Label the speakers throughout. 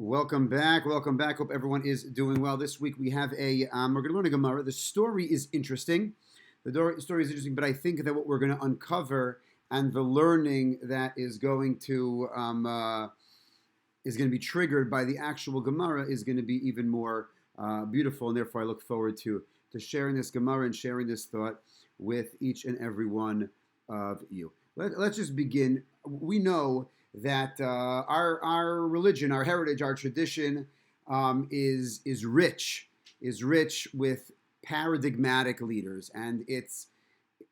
Speaker 1: Welcome back. Welcome back. Hope everyone is doing well. This week we have we're going to learn a Gemara. The story is interesting. Story is interesting, but I think that what we're going to uncover and the learning that is going to be triggered by the actual Gemara is going to be even more beautiful, and therefore I look forward to sharing this Gemara and sharing this thought with each and every one of you. Let's just begin. We know that our religion, our heritage, our tradition is rich with paradigmatic leaders, and it's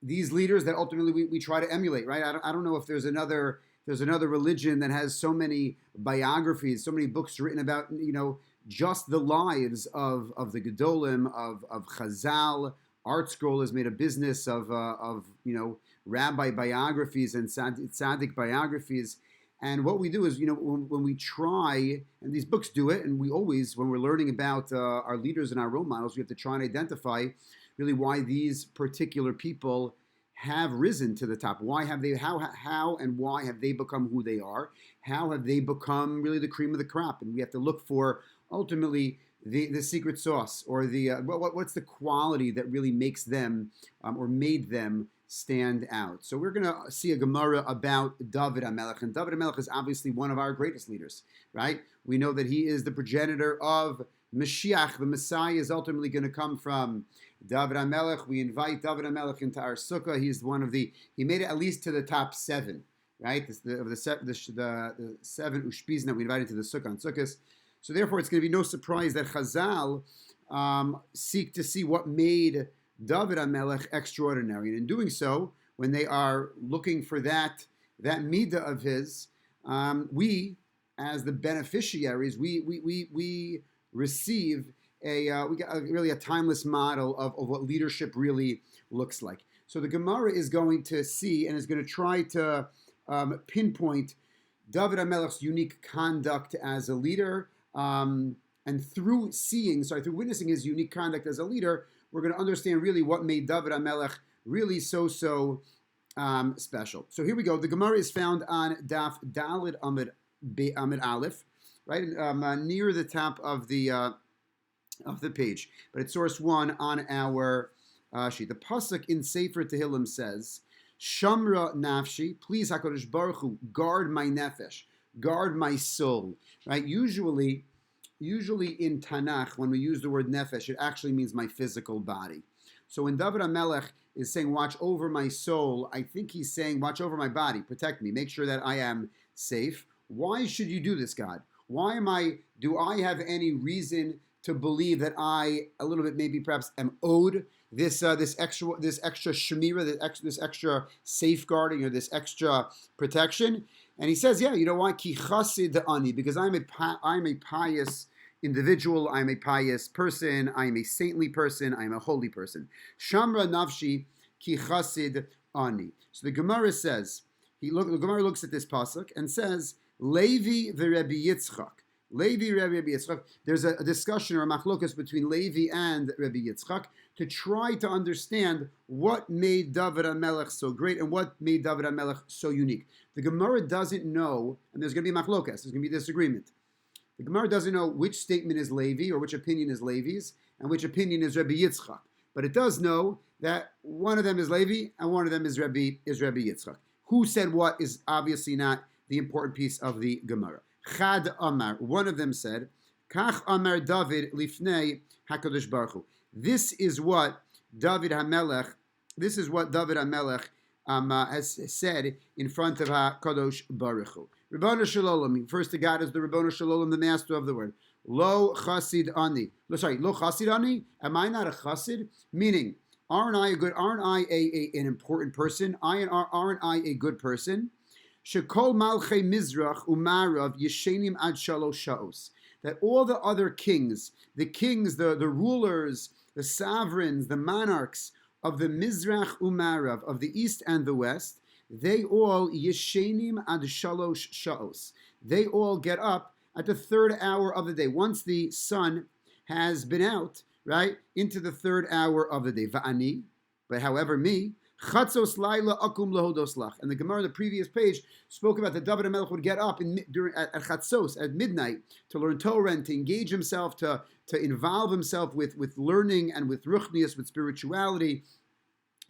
Speaker 1: these leaders that ultimately we try to emulate. Right? I don't know if there's another religion that has so many biographies, so many books written about just the lives of the Gedolim, of Chazal. Art Scroll has made a business of rabbi biographies and tzaddik biographies. And what we do is, when we try, and these books do it, and we always, when we're learning about our leaders and our role models, we have to try and identify really why these particular people have risen to the top. Why have they, how and why have they become who they are? How have they become really the cream of the crop? And we have to look for, ultimately, the secret sauce, or what's the quality that really makes them, or made them stand out. So we're going to see a Gemara about David HaMelech, and David HaMelech is obviously one of our greatest leaders, right? We know that he is the progenitor of Mashiach. The Messiah is ultimately going to come from David HaMelech. We invite David HaMelech into our sukkah. He's he made it at least to the top 7, right? The 7 ushpizin that we invited to the sukkah on Sukkot. So therefore, it's going to be no surprise that Chazal seek to see what made David HaMelech extraordinary. And in doing so, when they are looking for that midah of his, we, as the beneficiaries, we receive we got really a timeless model of what leadership really looks like. So the Gemara is going to see and is going to try to pinpoint David HaMelech's unique conduct as a leader, and through witnessing his unique conduct as a leader, we're going to understand really what made David HaMelech really so special. So here we go. The Gemara is found on Daf Dalid Amid Aleph, right near the top of the page, but it's source 1 on our sheet. The pasuk in Sefer Tehillim says, "Shamra nafshi," please Hakadosh Baruch Hu, guard my nefesh, guard my soul. Right? Usually in Tanakh, when we use the word nefesh, it actually means my physical body. So when David HaMelech is saying, watch over my soul, I think he's saying, watch over my body, protect me, make sure that I am safe. Why should you do this, God? Do I have any reason to believe that I, a little bit maybe perhaps, am owed this extra shemira, this extra safeguarding, or this extra protection? And he says, yeah, you know why? Ki chasid ani, because I'm a pious individual, I'm a pious person, I'm a saintly person, I'm a holy person. Shamra nafshi ki chasid ani. So the Gemara says, the Gemara looks at this pasuk and says, Levi v'Rebbi Yitzchak. Levi, Rabbi Yitzchak. There's a discussion or a machlokas between Levi and Rabbi Yitzchak to try to understand what made David HaMelech so great and what made David HaMelech so unique. The Gemara doesn't know, and there's going to be machlokas, there's going to be disagreement. The Gemara doesn't know which statement is Levi or which opinion is Levi's and which opinion is Rabbi Yitzchak. But it does know that one of them is Levi and one of them is Rabbi Yitzchak. Who said what is obviously not the important piece of the Gemara. Chad Amar, one of them said, Kach Amar David lifnei HaKadosh Baruch Hu. This is what David HaMelech has said in front of HaKadosh Baruch Hu. Ribono Shel Olam, refers to God as the Ribono Shel Olam, the master of the word. Lo chasid ani. Lo chasid ani? Am I not a chasid? Meaning, aren't I an important person? Aren't I a good person? Shekol malchei mizrach umarav yeshenim ad shalosh shaos. That all the other kings, the rulers, the sovereigns, the monarchs of the Mizrach umarav, of the east and the west, they all yeshenim ad shalosh shaos. They all get up at the 3rd hour of the day. Once the sun has been out, right, into the 3rd hour of the day. Va'ani, but however me, Chatzos laila akum lahodos lach. And the Gemara on the previous page spoke about that David HaMelech would get up at Chatzos, at midnight, to learn Torah and to engage himself, to involve himself with learning and with ruchnius, with spirituality,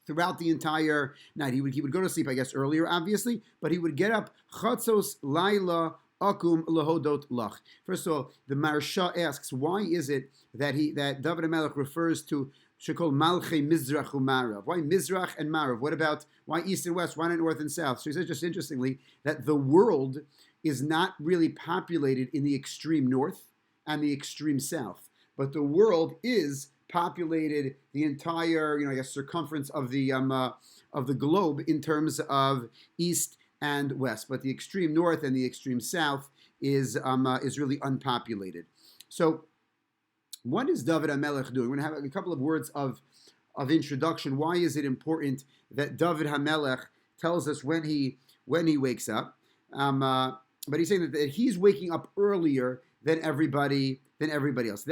Speaker 1: throughout the entire night. He would go to sleep, I guess, earlier, obviously, but he would get up Chatzos laila akum lahodot lach. First of all, the Maharsha asks, why is it that David HaMelech refers to Shekol Malchei Mizrach Umarav? Why Mizrach and Marav? What about why east and west? Why not north and south? So he says, just interestingly, that the world is not really populated in the extreme north and the extreme south, but the world is populated the entire, I guess, circumference of the globe in terms of east and west. But the extreme north and the extreme south is really unpopulated. So, what is David HaMelech doing? We're going to have a couple of words of introduction. Why is it important that David HaMelech tells us when he wakes up? But he's saying that he's waking up earlier than everybody else.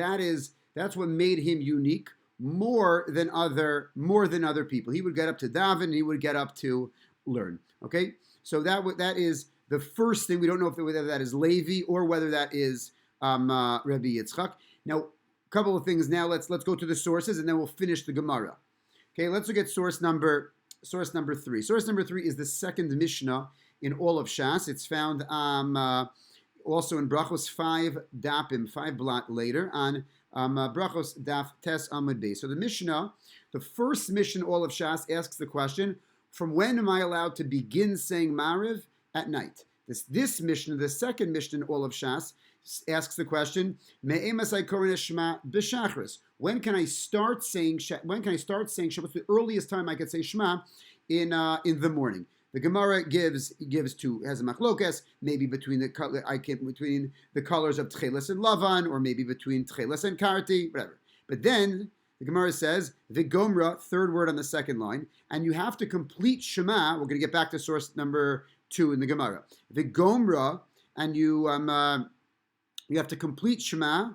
Speaker 1: That's what made him unique more than other people. He would get up to daven, and he would get up to learn. Okay, so that is the first thing. We don't know whether that is Levi or whether that is Rabbi Yitzchak. Now, a couple of things. Now let's go to the sources, and then we'll finish the Gemara. Okay, let's look at source number 3. Source number 3 is the second Mishnah in all of Shas. It's found also in Brachos 5 Dapim, 5 blot later, on Brachos Daf Tes Amud Beis. So the Mishnah, the first Mishnah all of Shas, asks the question, from when am I allowed to begin saying Mariv? At night. This Mishnah, the second Mishnah in all of Shas, asks the question, when can I start saying Shema? What's the earliest time I could say Shema in the morning? The Gemara has a machlokas, maybe between the colors of Tcheles and Lavan, or maybe between Tcheles and Karti, whatever. But then the Gemara says the Gomra, third word on the second line, and you have to complete Shema. We're going to get back to source number 2 in the Gemara. The Gomra, and you have to complete Shema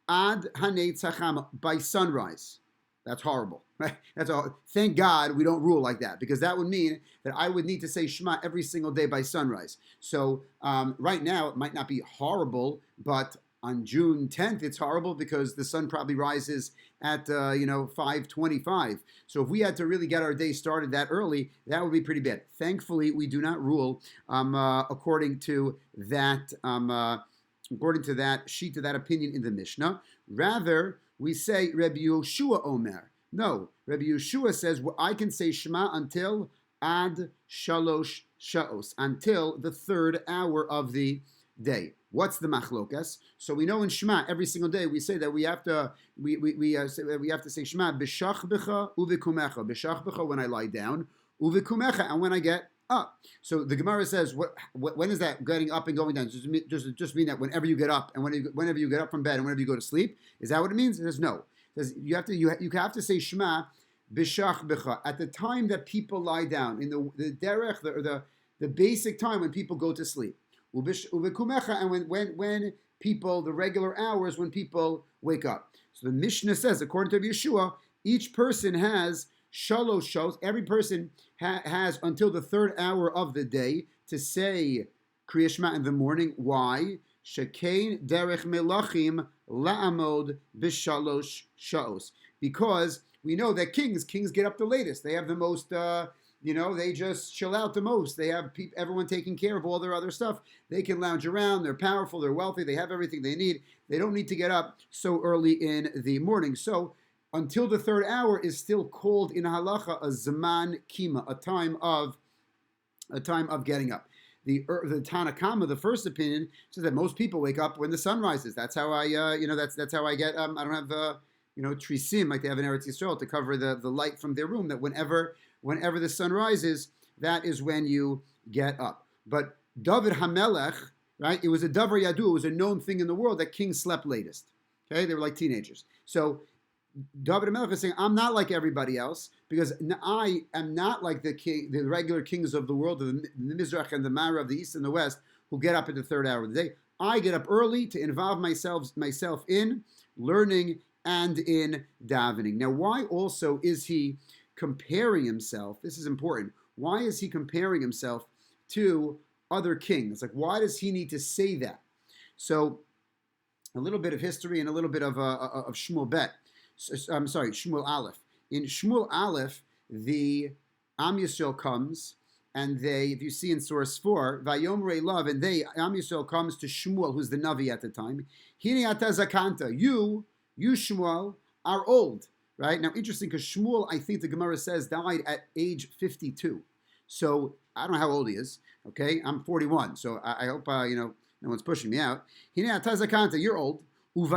Speaker 1: ad hanei tzacham, by sunrise. That's horrible, right? That's all. Thank God we don't rule like that, because that would mean that I would need to say Shema every single day by sunrise. So right now it might not be horrible, but on June 10th it's horrible because the sun probably rises at 5:25. So if we had to really get our day started that early, that would be pretty bad. Thankfully, we do not rule according to that sheet, to that opinion in the Mishnah. Rather, we say Rabbi Yoshua Omer. No, Rabbi Yoshua says, well, I can say Shema until ad shalosh sha'os, until the third hour of the day. What's the machlokas? So we know in Shema every single day we say that we have to say Shema b'shach b'cha uvikumecha. B'shach b'cha when I lie down, uvikumecha, and when I get up. So the Gemara says, when is that getting up and going down? Does it just mean that whenever you get up and whenever you get up from bed and whenever you go to sleep? Is that what it means? It says no. It says you have to say Shema b'shach b'cha at the time that people lie down, in the derech, the basic time when people go to sleep. Uvekumecha, and when people, the regular hours when people wake up. So the Mishnah says, according to Yeshua, each person has shalosh shows. Every person has until the third hour of the day to say Kriya Shema in the morning. Why? Shekain derech melachim la'amod b'shalosh shaos. Because we know that kings get up the latest. They have the most, they just chill out the most. They have everyone taking care of all their other stuff. They can lounge around. They're powerful. They're wealthy. They have everything they need. They don't need to get up so early in the morning. So until the third hour is still called in halacha a zman kima, a time of getting up. The Tanakama, the first opinion, says that most people wake up when the sun rises. That's how I, that's how I get. I don't have trisim like they have in Eretz Yisrael to cover the light from their room. That whenever the sun rises, that is when you get up. But David HaMelech, right? It was a davar yadu. It was a known thing in the world that kings slept latest. Okay, they were like teenagers. So David HaMelech is saying, I'm not like everybody else because I am not like the regular kings of the world, the Mizrach and the Mara of the East and the West, who get up at the third hour of the day. I get up early to involve myself in learning and in davening. Now, why also is he comparing himself. This is important. Why is he comparing himself to other kings? Like, why does he need to say that? So, a little bit of history and a little bit of Shmuel Bet. I'm sorry, Shmuel Aleph. In Shmuel Aleph, the Am Yisrael comes, and they, if you see in source 4, Vayomrei Love, and they, Am Yisrael comes to Shmuel, who's the Navi at the time. Hine ata zakanta, you Shmuel, are old. Right? Now, interesting, because Shmuel, I think the Gemara says, died at age 52. So, I don't know how old he is. Okay? I'm 41. So, I hope, no one's pushing me out. Hine ata zakanta, you're old. And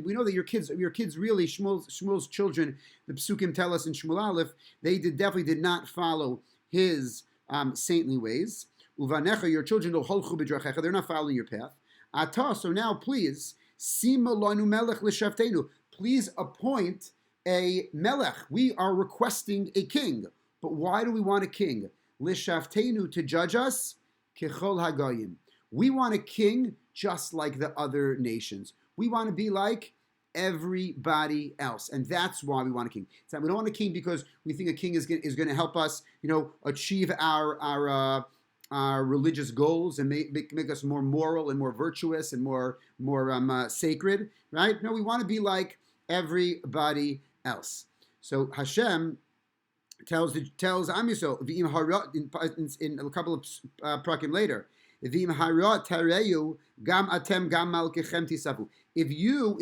Speaker 1: we know that your kids really, Shmuel's children, the Psukim tell us in Shmuel Aleph, they definitely did not follow his saintly ways. Uvanecha, your children, they're not following your path. Ata, so now please, sima lanu melech l'shaftenu, please appoint a melech. We are requesting a king. But why do we want a king? L'shaftenu, to judge us, kechol hagayim. We want a king just like the other nations. We want to be like everybody else, and that's why we want a king. It's not, we don't want a king because we think a king is going to help us, achieve our religious goals and make us more moral and more virtuous and more sacred, right? No, we want to be like everybody else. So Hashem tells Am Yisrael in a couple of prakim later. If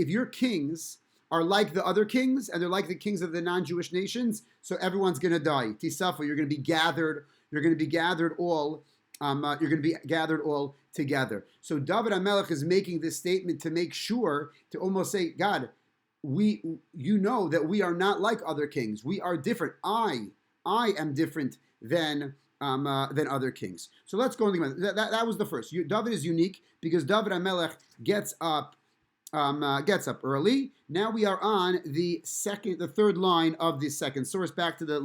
Speaker 1: your kings are like the other kings and they're like the kings of the non-Jewish nations, so everyone's going to die. Tisafu, you're going to be gathered. You're going to be gathered all. You're going to be gathered all together. So David HaMelech is making this statement to make sure to almost say, God, you know that we are not like other kings. We are different. I am different than other kings. So let's go on. That was the first. David is unique because David HaMelech gets up early. Now we are on the third line of the second source, back to the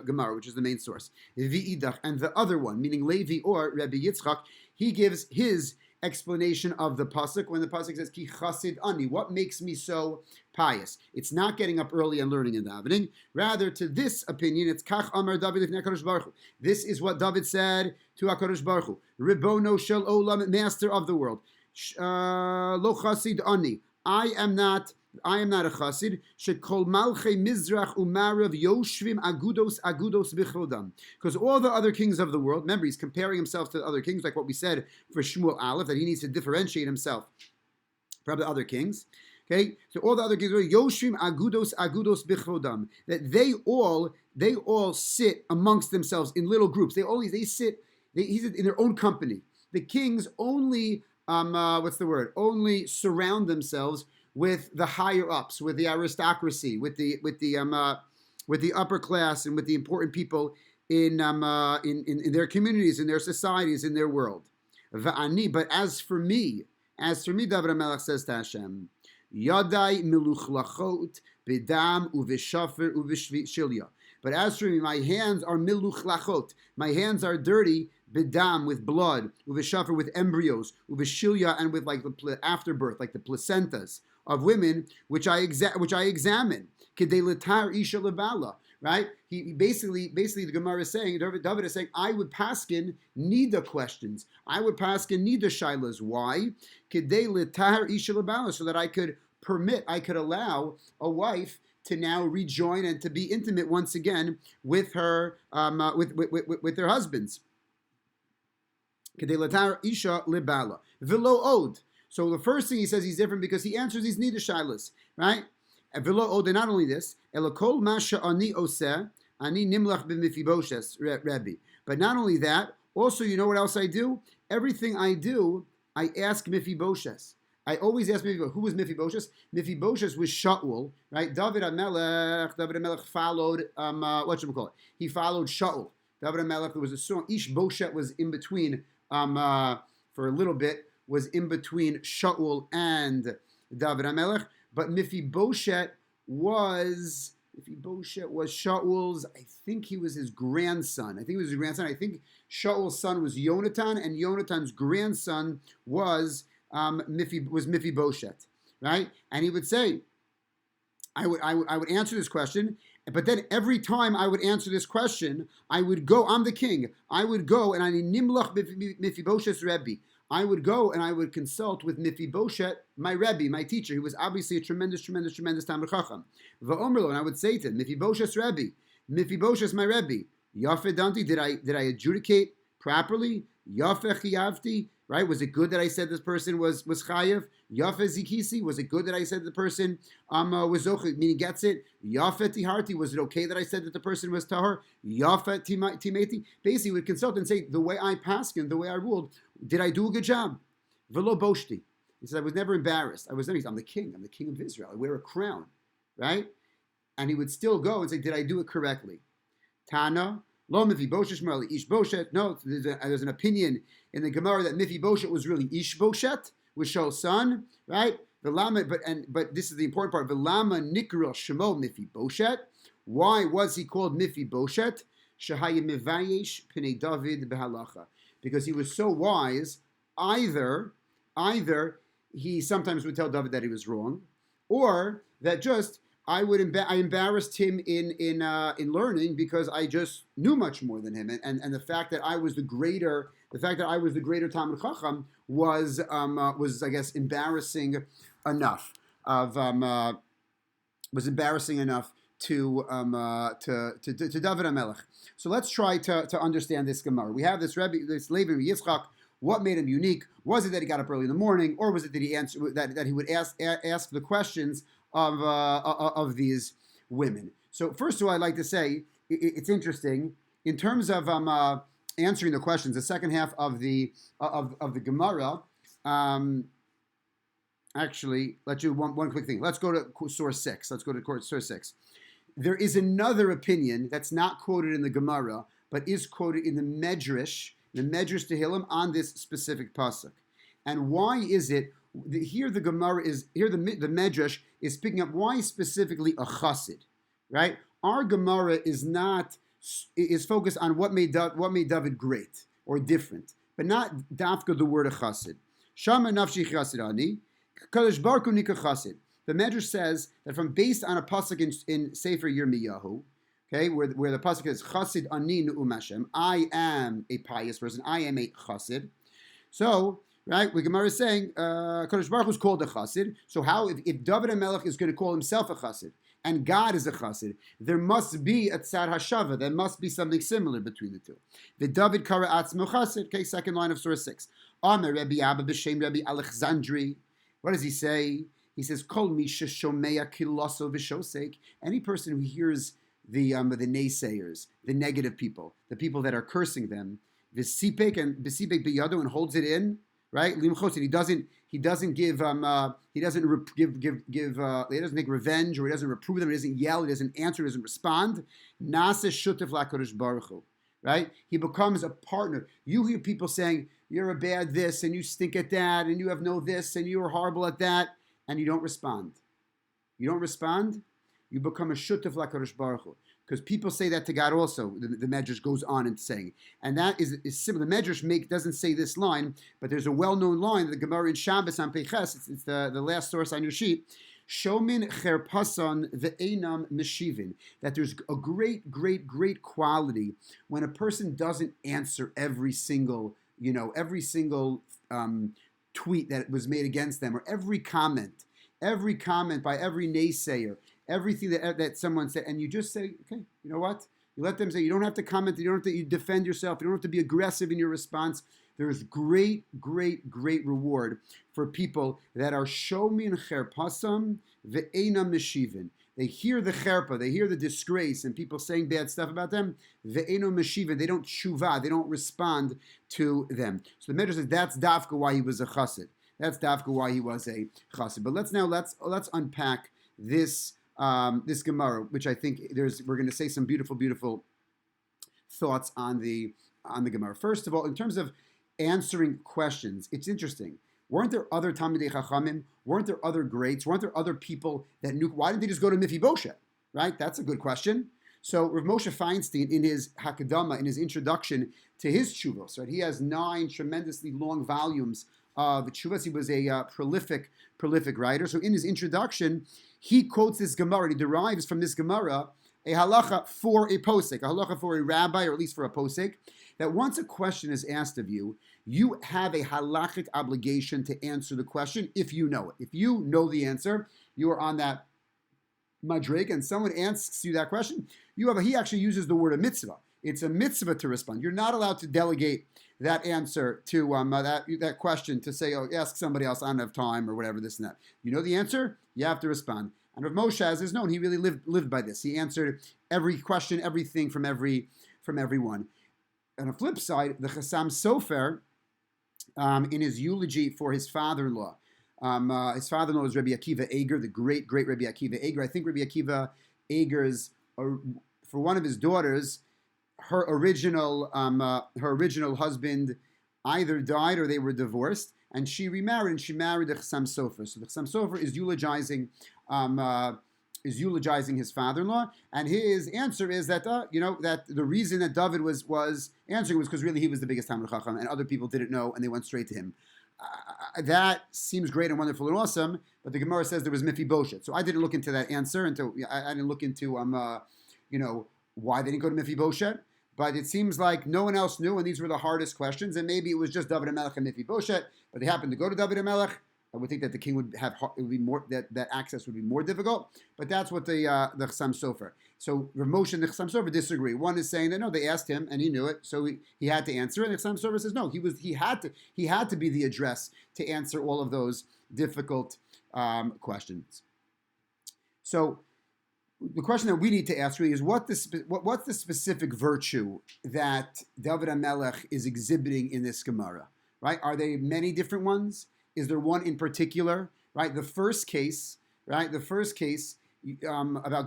Speaker 1: Gemara, which is the main source. V'idach, and the other one, meaning Levi or Rabbi Yitzchak, he gives his explanation of the pasuk when the pasuk says ki chasid ani, what makes me so pious? It's not getting up early and learning and davening. Rather, to this opinion, it's kach amar David lifnei HaKadosh Baruch Hu. This is what David said to HaKadosh Baruch Hu, Ribono shel olam, master of the world. Lo chasid ani, I am not a chassid. Shekol malchei mizrach umarav yoshvim agudos bichodam. Because all the other kings of the world, remember, he's comparing himself to the other kings, like what we said for Shmuel Aleph, that he needs to differentiate himself from the other kings. Okay, so all the other kings, yoshvim agudos bichodam, that they all sit amongst themselves in little groups. He's in their own company. The kings only only surround themselves with the higher ups, with the aristocracy, with the upper class, and with the important people in their communities, in their societies, in their world. But as for me, David HaMelech says to Hashem, Yadai miluchlachot b'dam u'v'shafer u'v'shilya. But as for me, my hands are miluchlachot. My hands are dirty, b'dam, with blood, u'v'shafer, with embryos, u'v'shilya, and with like the afterbirth, like the placentas of women, which I examine. Kedei letar isha lebala. Right? He basically the Gemara is saying, David is saying, I would paskin nida questions. I would paskin nida shilas. Why? Kedei letar isha lebala, so that I could allow a wife to now rejoin and to be intimate once again with her with their husbands. Kedei letar isha lebala v'lo od. So the first thing he says, he's different because he answers these nida shilas, right? And not only this, elakol masha ani oseh ani nimlach b'mifiboshes Rebbe. But not only that, also you know what else I do? Everything I do, I ask Mephibosheth. I always ask Mephibosheth. Who was Mephibosheth? Mephibosheth was Shaul, right? David HaMelech followed he followed Shaul. David HaMelech, there was a song. Ish Boshet was in between for a little bit. Was in between Shaul and David HaMelech. But Mephibosheth was Shaul's, I think he was his grandson. I think Shaul's son was Yonatan, and Yonatan's grandson was Mephibosheth, right? And he would say, I would answer this question, But then every time I would answer this question, I would go, I'm the king. I would go and I nimlach Mephibosheth's Rebbe. I would go and I would consult with Mephibosheth, my Rebbe, my teacher, who was obviously a tremendous Talmid Chacham. Va'omerlo, and I would say to him, Mephibosheth's Rebbe, Mephibosheth's my Rebbe. Yafeh Danti, did I adjudicate properly? Yafeh Chiyavti, right? Was it good that I said this person was chayev? Yafeh Zikisi, was it good that I said the person was zocheh, meaning gets it? Yafeh Tiharti, was it okay that I said that the person was tahar? Yafeh Timeti, basically would consult and say, the way I paskin, the way I ruled, did I do a good job? Velo boshti. He said, I was never embarrassed. I'm the king of Israel. I wear a crown, right? And he would still go and say, did I do it correctly? Tana, lo Mephibosheth Shmerli Ish Boshet. No, there's an opinion in the Gemara that Mephibosheth was really Ish Boshet, was Shaul's son, right? But this is the important part. Velama Nikra Shemo Mephibosheth. Why was he called Mephibosheth? Shehaya Mevayesh Pnei David Behalacha. Because he was so wise. Either he sometimes would tell David that he was wrong, or that just I embarrassed him in learning because I just knew much more than him, and the fact that I was the greater Talmid Chacham was I guess embarrassing enough to David HaMelech. So let's try to understand this Gemara. We have this Rebbe, this Laban Yitzchak. What made him unique? Was it that he got up early in the morning, or was it that he answered that he would ask the questions of these women? So first of all, I'd like to say it's interesting in terms of answering the questions. The second half of the Gemara. Actually, let's do one quick thing. Let's go to source 6. Source 6. There is another opinion that's not quoted in the Gemara, but is quoted in the Medrash Tehillim on this specific pasuk. And why is it? Here the Medrash is picking up why specifically a chassid, right? Our Gemara is focused on what made David great or different, but not dafka the word a chassid. Shama nafshi chassidani, kadosh baruch hu nika chassid. The Medrash says that based on a pasuk in Sefer Yirmiyahu, okay, where the pasuk is chassid ani nu'um Hashem, I am a pious person, I am a chassid. So, right, the Gemara is saying Kadosh Baruch Hu is called a chassid. So how, if David HaMelech is going to call himself a chassid, and God is a chassid, there must be a tzad hashava. There must be something similar between the two. The David kara atzmo chassid. Okay, second line of Surah 6. Amar Rabbi Abba b'shem Rabbi Alexandri. What does he say? He says, Kol mi sheshomea kiloso v'shosek. Any person who hears the naysayers, the negative people, the people that are cursing them, v'sipek b'yado, and holds it in, right? Limchos, and he doesn't take revenge, or he doesn't reprove them, he doesn't yell, he doesn't answer, he doesn't respond. Nase shutef lakadosh baruch hu, right? He becomes a partner. You hear people saying, you're a bad this, and you stink at that, and you have no this, and you are horrible at that, and you don't respond. You become a shutef lakadosh baruch hu. Because people say that to God also, the Medrash goes on and saying. And that is similar. The Medrash doesn't say this line, but there's a well-known line, the Gemara in Shabbos on Peiches, it's the last source on your sheet, Shomin cherpasan ve'enam meshivin, that there's a great quality when a person doesn't answer every single tweet that was made against them, or every comment by every naysayer, everything that someone said, and you just say, okay, you know what? You let them say. You don't have to comment. You don't have to defend yourself. You don't have to be aggressive in your response. There is great reward for people that are shomin cherpasam ve'enam meshivin. They hear the cherpa, they hear the disgrace, and people saying bad stuff about them. Ve'enam meshivin. They don't shuvah. They don't respond to them. So the Medrash says that's dafka why he was a chassid. That's dafka why he was a chassid. But let's unpack this Gemara, which I think we're going to say some beautiful thoughts on the Gemara. First of all, in terms of answering questions, it's interesting. Weren't there other Talmidei Chachamim? Weren't there other greats? Weren't there other people that knew? Why didn't they just go to Mephibosheth? Right? That's a good question. So Rav Moshe Feinstein, in his Hakadama, in his introduction to his Tshuvos, right? He has 9 tremendously long volumes of Tshuvos. He was a prolific writer. So in his introduction, he quotes this Gemara, and he derives from this Gemara a halacha for a posek, a halacha for a rabbi, or at least for a posek, that once a question is asked of you, you have a halachic obligation to answer the question if you know it. If you know the answer, you are on that madrig, and someone asks you that question, he actually uses the word a mitzvah. It's a mitzvah to respond. You're not allowed to delegate that answer to that question to say, oh, ask somebody else, I don't have time, or whatever, this and that. You know the answer, you have to respond. And Rav Moshe, as is known, he really lived by this. He answered every question, everything from everyone. On the flip side, the Chassam Sofer, in his eulogy for his father-in-law, his father-in-law was Rabbi Akiva Eger, the great Rabbi Akiva Eger. I think Rabbi Akiva Eger's, for one of his daughters, her original husband either died or they were divorced, and she remarried, and she married the Chassam Sofer. So the Chassam Sofer is eulogizing his father-in-law, and his answer is that that the reason that David was answering was because really he was the biggest Talmid Chacham, and other people didn't know, and they went straight to him. That seems great and wonderful and awesome, but the Gemara says there was Mephibosheth. So I didn't look into that answer until I didn't look into why they didn't go to Mephibosheth. But it seems like no one else knew, and these were the hardest questions, and maybe it was just David HaMelech and Mephibosheth, but they happened to go to David HaMelech. I would think that the king would be more, that access would be more difficult, but that's what the Chassam Sofer. So Rav Moshe and the Chassam Sofer disagree. One is saying that no, they asked him and he knew it, so he had to answer it. And the Chassam Sofer says no, he had to be the address to answer all of those difficult questions. So the question that we need to ask really is what's the specific virtue that David HaMelech is exhibiting in this Gemara, right? Are there many different ones? Is there one in particular, right? The first case about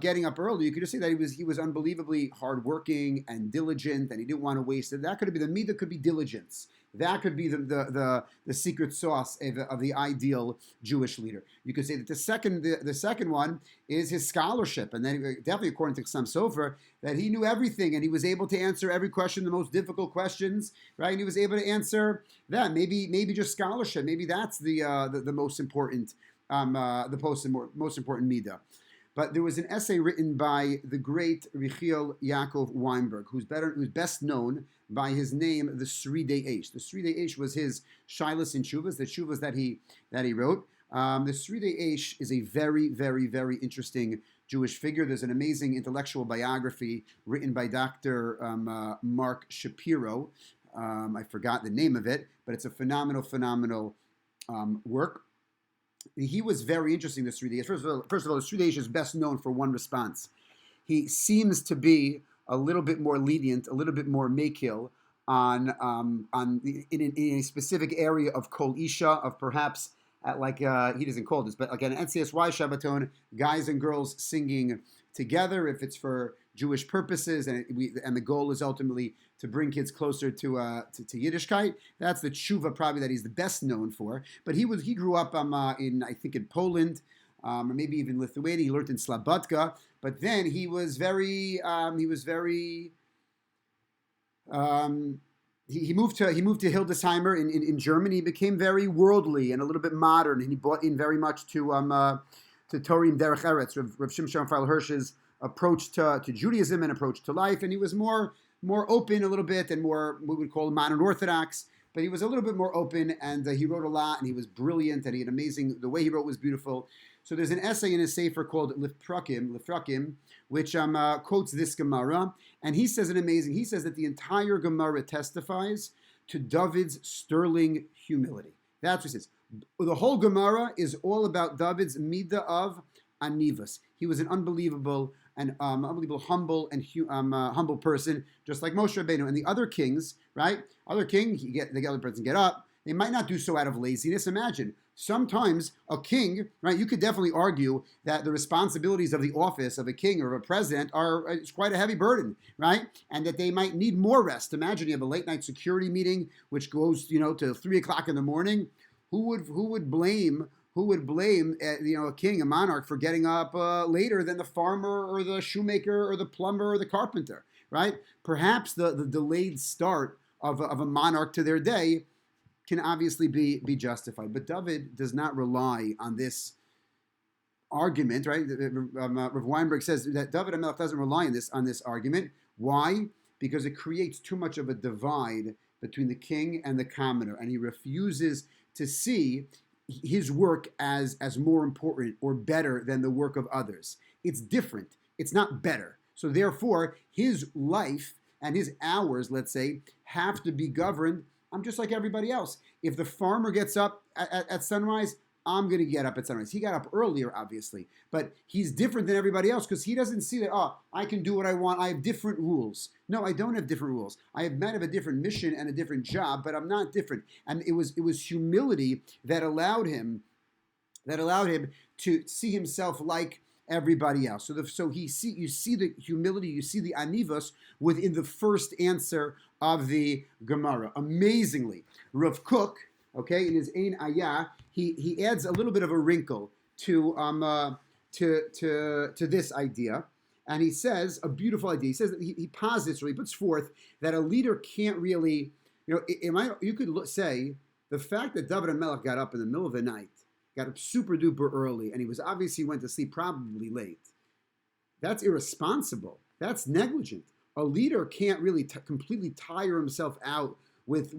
Speaker 1: getting up early, you could just say that he was unbelievably hardworking and diligent, and he didn't want to waste it. That could be the midah, could be diligence. That could be the secret sauce of the ideal Jewish leader. You could say that the second one is his scholarship, and then definitely according to Chassam Sofer, that he knew everything and he was able to answer every question, the most difficult questions, right? And he was able to answer that. Maybe just scholarship. Maybe that's the most important most important midah. But there was an essay written by the great Yechiel Yaakov Weinberg, who's best known by his name, the Sridei Eish. The Sridei Eish was his Shilas and Shuvas, the Shuvas that he wrote. The Sridei Eish is a very, very, very interesting Jewish figure. There's an amazing intellectual biography written by Dr. Mark Shapiro. I forgot the name of it, but it's a phenomenal work. He was very interesting, the Sridei Eish. First of all, the Sridei Eish is best known for one response. He seems to be a little bit more lenient, a little bit more makil in a specific area of Kol Isha, of perhaps at he doesn't call this, but like an NCSY Shabbaton, guys and girls singing together, if it's for Jewish purposes, and the goal is ultimately to bring kids closer to Yiddishkeit. That's the tshuva probably that he's the best known for. But he grew up in Poland, or maybe even Lithuania. He learned in Slobodka, but then he moved to Hildesheimer in Germany. He became very worldly and a little bit modern, and he bought in very much to Torim Derech Eretz, Rav Shimshon Raphael Hirsch's approach to Judaism and approach to life, and he was more open a little bit and more what we would call modern Orthodox, but he was a little bit more open, and he wrote a lot, and he was brilliant, and he had the way he wrote was beautiful. So there's an essay in his sefer called Lifrakim, which quotes this Gemara, and he says he says that the entire Gemara testifies to David's sterling humility. That's what he says. The whole Gemara is all about David's midah of anivus. He was an unbelievable humble and humble person, just like Moshe Rabbeinu. And the other kings, right? Other king, the other person get up. They might not do so out of laziness. Imagine, sometimes a king, right? You could definitely argue that the responsibilities of the office of a king or of a president it's quite a heavy burden, right? And that they might need more rest. Imagine you have a late night security meeting, which goes, to 3:00 in the morning. Who would blame a king, a monarch, for getting up later than the farmer or the shoemaker or the plumber or the carpenter, right? Perhaps the delayed start of a monarch to their day can obviously be justified. But David does not rely on this argument, right? Rav Weinberg says that David HaMelech doesn't rely on this argument. Why? Because it creates too much of a divide between the king and the commoner, and he refuses to see his work as more important or better than the work of others. It's different. It's not better. So therefore, his life and his hours, let's say, have to be governed. I'm just like everybody else. If the farmer gets up at sunrise, I'm going to get up at sunrise. He got up earlier, obviously, but he's different than everybody else because he doesn't see that, oh, I can do what I want. I have different rules. No, I don't have different rules. I might have a different mission and a different job, but I'm not different. And it was humility that allowed him to see himself like everybody else. So you see the humility, you see the anivos within the first answer of the Gemara. Amazingly, Rav Kook, okay, in his Ein Ayah, he adds a little bit of a wrinkle to this idea, and he says a beautiful idea. He says that he posits, or he puts forth that a leader can't really, you could say the fact that David HaMelech got up in the middle of the night, got up super duper early, and he was obviously went to sleep probably late. That's irresponsible. That's negligent. A leader can't really completely tire himself out with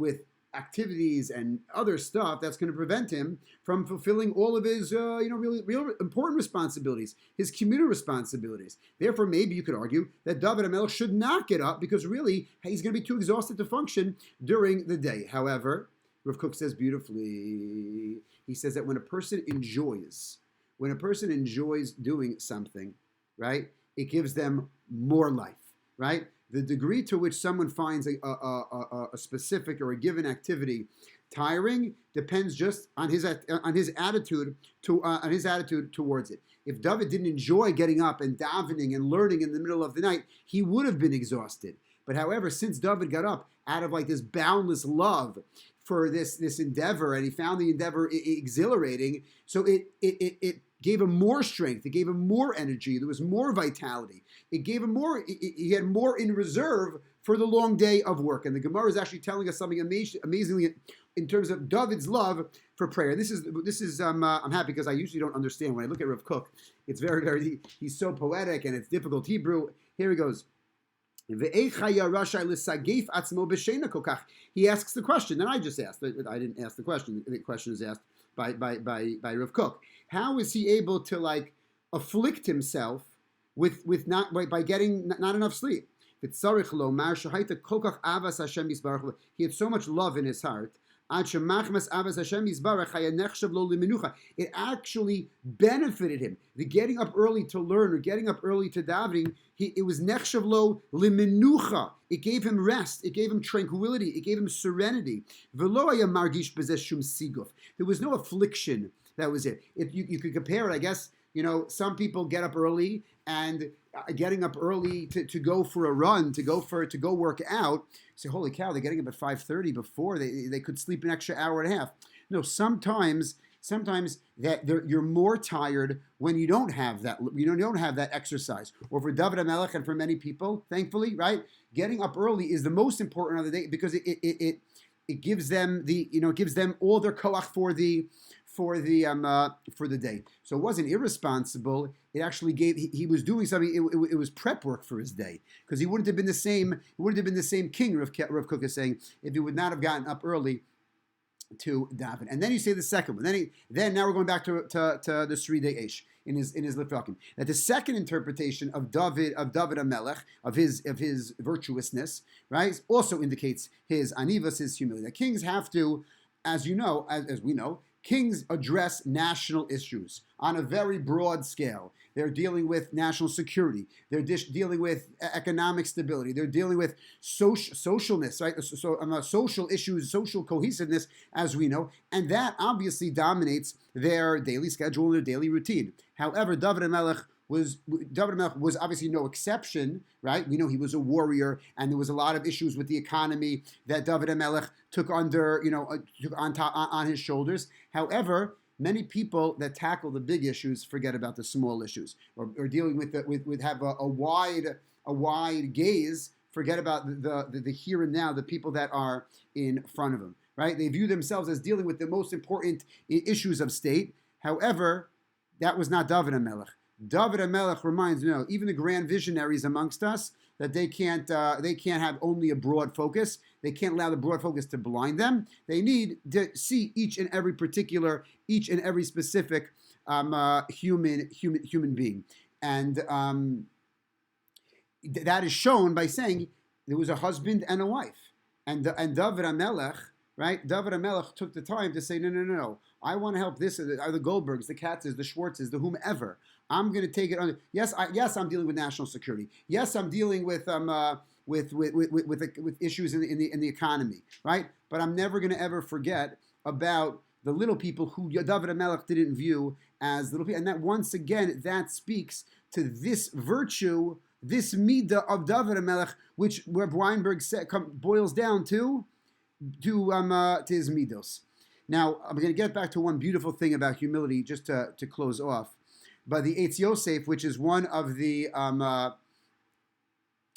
Speaker 1: activities and other stuff that's going to prevent him from fulfilling all of his, really real important responsibilities, his communal responsibilities. Therefore, maybe you could argue that David HaMelech should not get up because really he's going to be too exhausted to function during the day. However, Rav Kook says beautifully, he says that when a person enjoys doing something, right, it gives them more life, right? The degree to which someone finds a specific or a given activity tiring depends just on his attitude towards it. If David didn't enjoy getting up and davening and learning in the middle of the night, he would have been exhausted. But however, since David got up out of like this boundless love for this endeavor, and he found the endeavor exhilarating, so it gave him more strength. It gave him more energy. There was more vitality. It gave him more. He had more in reserve for the long day of work. And the Gemara is actually telling us something amazingly in terms of David's love for prayer. This is. I'm happy because I usually don't understand when I look at Rav Kook. It's very, very. He's so poetic and it's difficult Hebrew. Here he goes. He asks the question that I just asked. I didn't ask the question. The question is asked by Rav Kook. How is he able to afflict himself with not by getting not enough sleep? He had so much love in his heart. It actually benefited him. The getting up early to learn or getting up early to davening, it was nechshav lo liminucha. It gave him rest. It gave him tranquility. It gave him serenity. There was no affliction. That was it. You could compare it, I guess. Some people get up early, and getting up early to go for a run, to go work out. Say, holy cow, they're getting up at 5:30 before they could sleep an extra hour and a half. No, sometimes that you're more tired when you don't have that. You don't have that exercise. Or for David HaMelech and for many people, thankfully, right, getting up early is the most important of the day because it gives them gives them all their koach for the day. So it wasn't irresponsible. It actually he was doing something. It was prep work for his day because he wouldn't have been the same. He wouldn't have been the same king. Rav Kook is saying if he would not have gotten up early to daven. And then you say the second one. Then now we're going back to the Sridei Eish in his Lefrakim. That the second interpretation of David HaMelech of his virtuousness, right, also indicates his anivas, his humility. That kings have to, as we know, kings address national issues on a very broad scale. They're dealing with national security. They're dealing with economic stability. They're dealing with socialness, right? Social issues, social cohesiveness, as we know. And that obviously dominates their daily schedule and their daily routine. However, David HaMelech was obviously no exception, right? We know he was a warrior, and there was a lot of issues with the economy that David HaMelech took on his shoulders. However, many people that tackle the big issues forget about the small issues, or dealing with have a wide gaze, forget about the here and now, the people that are in front of them, right? They view themselves as dealing with the most important issues of state. However, That was not David HaMelech. David HaMelech reminds, even the grand visionaries amongst us, that they can't have only a broad focus. They can't allow the broad focus to blind them. They need to see each and every specific human being, and that is shown by saying there was a husband and a wife, and David HaMelech, right? David HaMelech took the time to say, no. I want to help the Goldbergs, the Katzes, the Schwartzes, the whomever. I'm going to take it under. Yes, I'm dealing with national security. Yes, I'm dealing with issues in the economy, right? But I'm never going to ever forget about the little people who David HaMelech didn't view as little people, and that once again that speaks to this virtue, this midah of David HaMelech, which where Weinberg boils down to his midos. Now, I'm going to get back to one beautiful thing about humility, just to close off. But the Eitz Yosef, which is one of the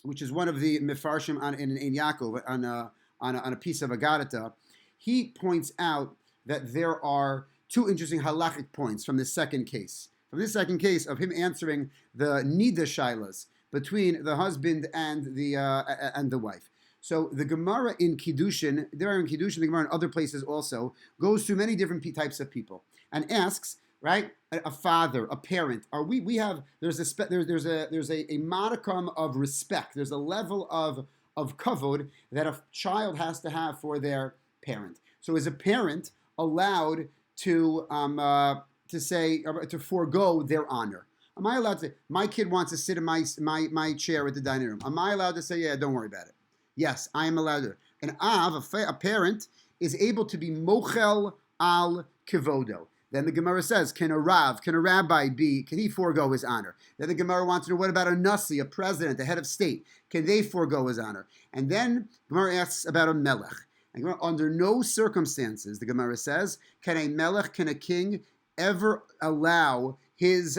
Speaker 1: mefarshim in Yaakov on a piece of Aggada, he points out that there are two interesting halachic points from this second case. From this second case of him answering the nida shailas between the husband and the wife. So the Gemara in Kiddushin, the Gemara in other places also, goes through many different types of people and asks, right, a father, a parent, there's a modicum of respect, there's a level of kavod that a child has to have for their parent. So is a parent allowed to forego their honor? Am I allowed to? My kid wants to sit in my chair at the dining room. Am I allowed to say, yeah, don't worry about it? Yes, I am allowed to. An a parent, is able to be mochel al kivodo. Then the Gemara says, can a rabbi can he forego his honor? Then the Gemara wants to know, what about a nasi, a president, a head of state? Can they forego his honor? And then Gemara asks about a melech. And under no circumstances, the Gemara says, can a king ever allow his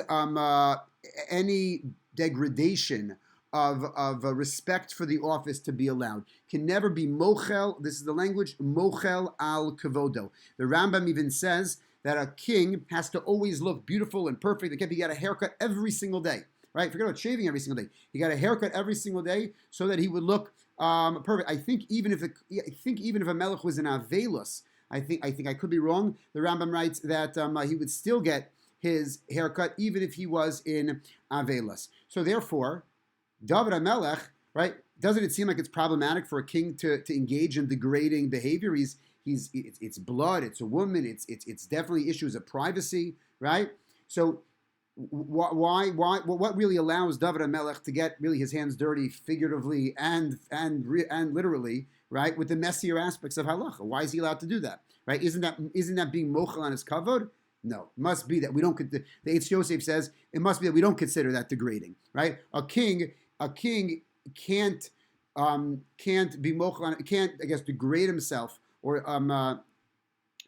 Speaker 1: any degradation of respect for the office to be allowed? Can never be mochel. This is the language, mochel al kavodo. The Rambam even says that a king has to always look beautiful and perfect. He got a haircut every single day, right? Forget about shaving every single day. He got a haircut every single day so that he would look perfect. I think even if a melech was an avelus, I think I could be wrong. The Rambam writes that he would still get his haircut even if he was in avelus. So therefore, David HaMelech, right? Doesn't it seem like it's problematic for a king to engage in degrading behavior? It's blood, it's a woman, it's definitely issues of privacy, right? So what really allows David HaMelech to get really his hands dirty, figuratively and literally, right, with the messier aspects of halacha? Why is he allowed to do that, right? Isn't that being mochel on his kavod? No, it must be that we don't. The Eitz Yosef says it must be that we don't consider that degrading, right? A king can't be mochel, can't, I guess, degrade himself or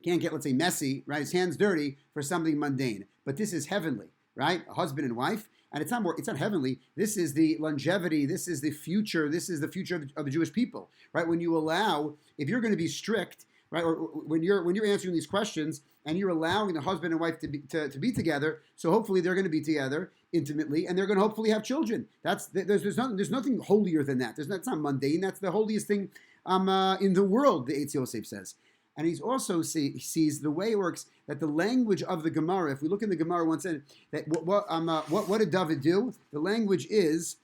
Speaker 1: can't get, let's say, messy, right? His hands dirty for something mundane. But this is heavenly, right? A husband and wife, and it's not heavenly. This is the longevity. This is the future. This is the future of the Jewish people, right? When you allow, if you're going to be strict, right, or when you're answering these questions and you're allowing the husband and wife to be together, so hopefully they're going to be together intimately, and they're going to hopefully have children. There's nothing holier than that. That's not mundane. That's the holiest thing in the world, the Eitz Yosef says. And he's also sees the way it works, that the language of the Gemara, if we look in the Gemara once in, that what did David do? The language is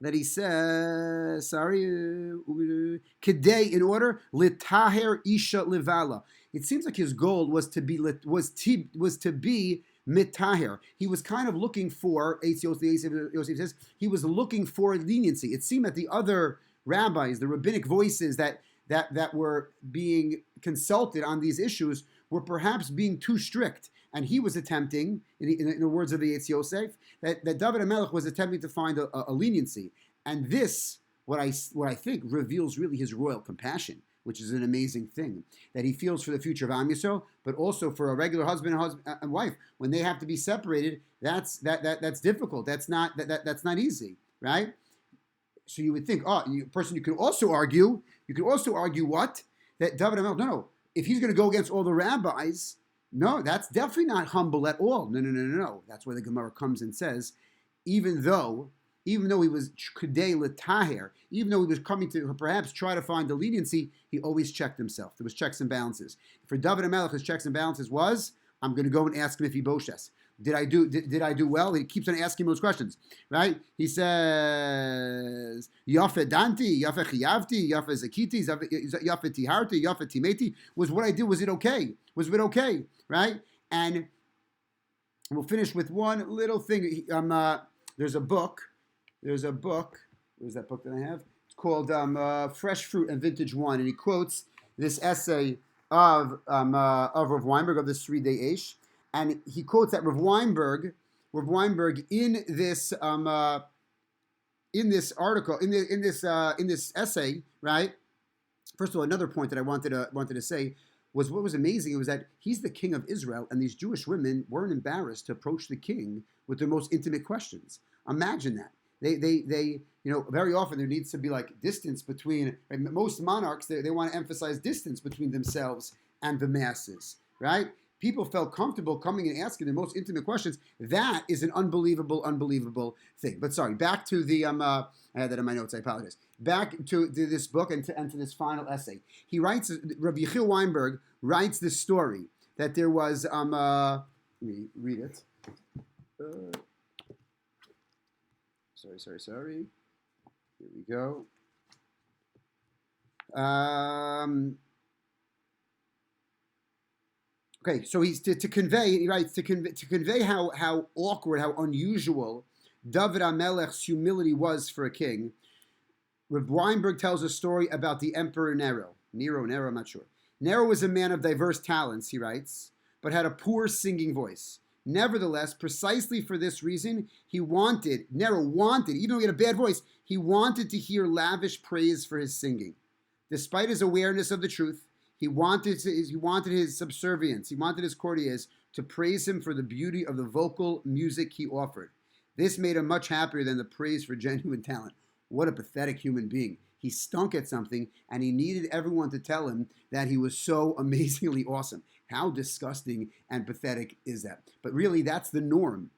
Speaker 1: that he says, kedei, in order, litaher isha levala. It seems like his goal was to be mitaher. He was kind of looking for, Eitz Yosef says, he was looking for leniency. It seemed that the other rabbis, the rabbinic voices that were being consulted on these issues were perhaps being too strict. And he was attempting, in the words of the Eitz Yosef, that David HaMelech was attempting to find a leniency. And this, what I think, reveals really his royal compassion, which is an amazing thing, that he feels for the future of Am Yisrael, but also for a regular husband and wife. When they have to be separated, that's difficult. That's not easy, right? So you would think, you could also argue what? That David HaMelech, no. If he's going to go against all the rabbis, No, that's definitely not humble at all. No, no, no, no, no. That's where the Gemara comes and says, even though, even though he was kedei l'taher, even though he was coming to perhaps try to find the leniency, he always checked himself. There was checks and balances. For David HaMelech, his checks and balances was, I'm going to go and ask him if he boshes. Did I do well? He keeps on asking those questions, right? He says, Yafe Danti, Yafe Chiyavti, Yafe Zakiti, Yafe Tiharti, Yafe Timeti. Was what I did, was it okay? Was it okay, right? And we'll finish with one little thing. There's a book. Where's that book that I have? It's called Fresh Fruit and Vintage Wine. And he quotes this essay of Rav Weinberg, of this 3-day Eish. And he quotes that Rav Weinberg in this article, in this essay, right? First of all, another point that I wanted to say was what was amazing. It was that he's the king of Israel, and these Jewish women weren't embarrassed to approach the king with their most intimate questions. Imagine that. They very often there needs to be like distance between, right? Most monarchs, they want to emphasize distance between themselves and the masses, right? People felt comfortable coming and asking their most intimate questions. That is an unbelievable thing. But sorry, back to the, I had that in my notes, I apologize. Back to this book and to this final essay. He writes, Rabbi Yechiel Weinberg writes this story that there was, let me read it. Sorry. Here we go. Okay, so he's to convey. He writes to convey how awkward, how unusual David HaMelech's humility was for a king. Reb Weinberg tells a story about the Emperor Nero. I'm not sure. Nero was a man of diverse talents, he writes, but had a poor singing voice. Nevertheless, precisely for this reason, Nero wanted, even though he had a bad voice, he wanted to hear lavish praise for his singing. Despite his awareness of the truth, he wanted his subservience, he wanted his courtiers to praise him for the beauty of the vocal music he offered. This made him much happier than the praise for genuine talent. What a pathetic human being. He stunk at something, and he needed everyone to tell him that he was so amazingly awesome. How disgusting and pathetic is that? But really, that's the norm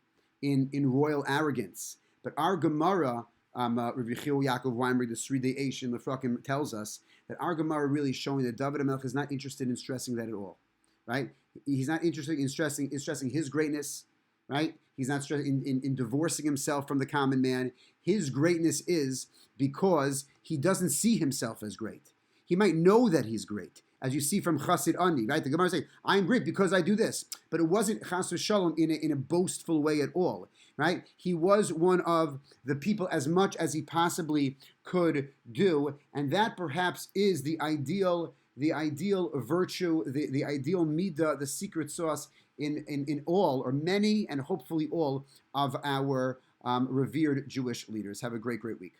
Speaker 1: in royal arrogance. But our Gemara, Rav Yechiel Yaakov Weinberg, the 3-day Eish in Lefrakim, tells us that our Gemara really is showing that David HaMelech is not interested in stressing that at all, right? He's not interested in stressing his greatness, right? He's not stressed in divorcing himself from the common man. His greatness is because he doesn't see himself as great. He might know that he's great, as you see from Chassid Ani, right? The Gemara says, I'm great because I do this. But it wasn't Chas v'Shalom in a boastful way at all, right? He was one of the people as much as he possibly could do. And that perhaps is the ideal virtue, the ideal midah, the secret sauce in all, or many, and hopefully all, of our revered Jewish leaders. Have a great week.